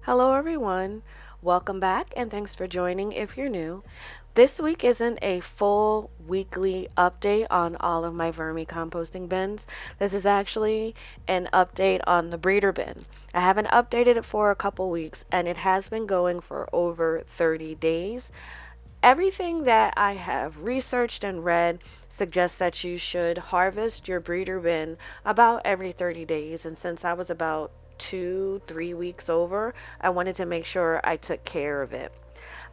Hello, everyone. Welcome back, and thanks for joining if you're new. This week isn't a full weekly update on all of my vermicomposting bins. This is actually an update on the breeder bin. I haven't updated it for a couple weeks, and it has been going for over 30 days. Everything that I have researched and read suggests that you should harvest your breeder bin about every 30 days. And since I was about 2, 3 weeks over, I wanted to make sure I took care of it.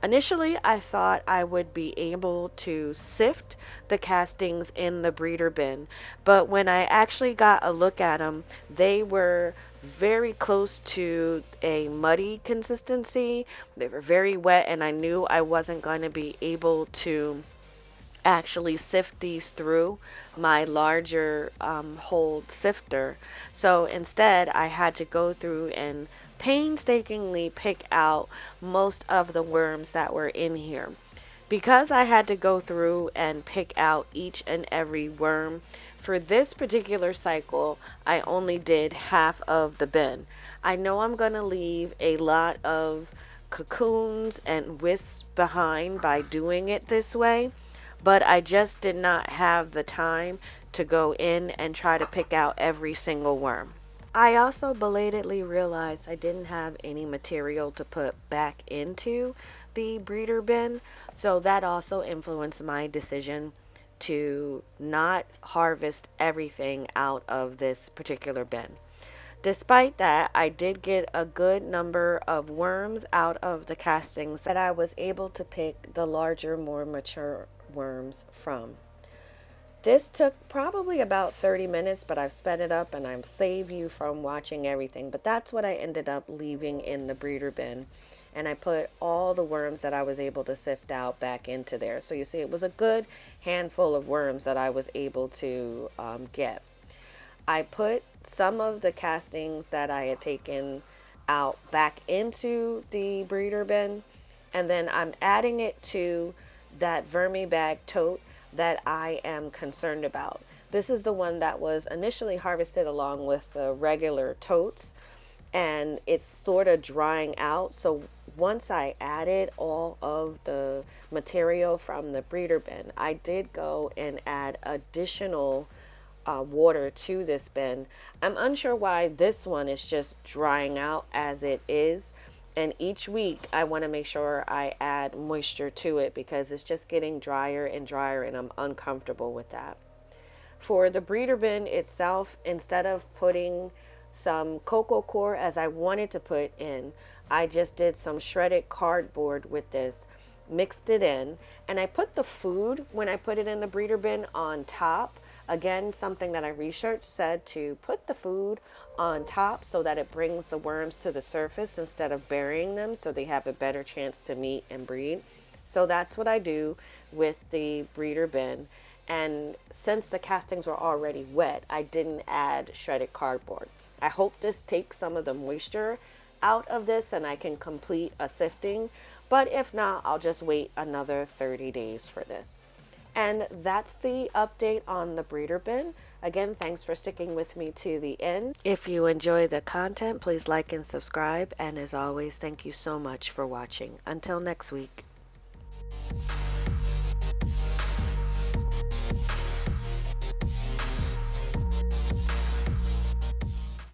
Initially, I thought I would be able to sift the castings in the breeder bin, but when I actually got a look at them, they were very close to a muddy consistency. They were very wet, and I knew I wasn't going to be able to actually sift these through my larger hold sifter. So instead, I had to go through and painstakingly pick out most of the worms that were in here. Because I had to go through and pick out each and every worm, for this particular cycle, I only did half of the bin. I know I'm going to leave a lot of cocoons and wisps behind by doing it this way, but I just did not have the time to go in and try to pick out every single worm. I also belatedly realized I didn't have any material to put back into the breeder bin, so that also influenced my decision to not harvest everything out of this particular bin. Despite that, I did get a good number of worms out of the castings that I was able to pick the larger, more mature worms from. This took probably about 30 minutes, but I've sped it up and I've saved you from watching everything. But that's what I ended up leaving in the breeder bin. And I put all the worms that I was able to sift out back into there. So you see, it was a good handful of worms that I was able to get. I put some of the castings that I had taken out back into the breeder bin. And then I'm adding it to that vermi bag tote that I am concerned about. This is the one that was initially harvested along with the regular totes, and it's sort of drying out. So once I added all of the material from the breeder bin, I did go and add additional water to this bin. I'm unsure why this one is just drying out as it is. And each week I want to make sure I add moisture to it because it's just getting drier and drier and I'm uncomfortable with that. For the breeder bin itself, instead of putting some cocoa coir as I wanted to put in, I just did some shredded cardboard with this, mixed it in, and I put the food when I put it in the breeder bin on top. Again, something that I researched said to put the food on top so that it brings the worms to the surface instead of burying them so they have a better chance to meet and breed. So that's what I do with the breeder bin. And since the castings were already wet, I didn't add shredded cardboard. I hope this takes some of the moisture out of this and I can complete a sifting. But if not, I'll just wait another 30 days for this. And that's the update on the breeder bin. Again, thanks for sticking with me to the end. If you enjoy the content, please like and subscribe. And as always, thank you so much for watching. Until next week.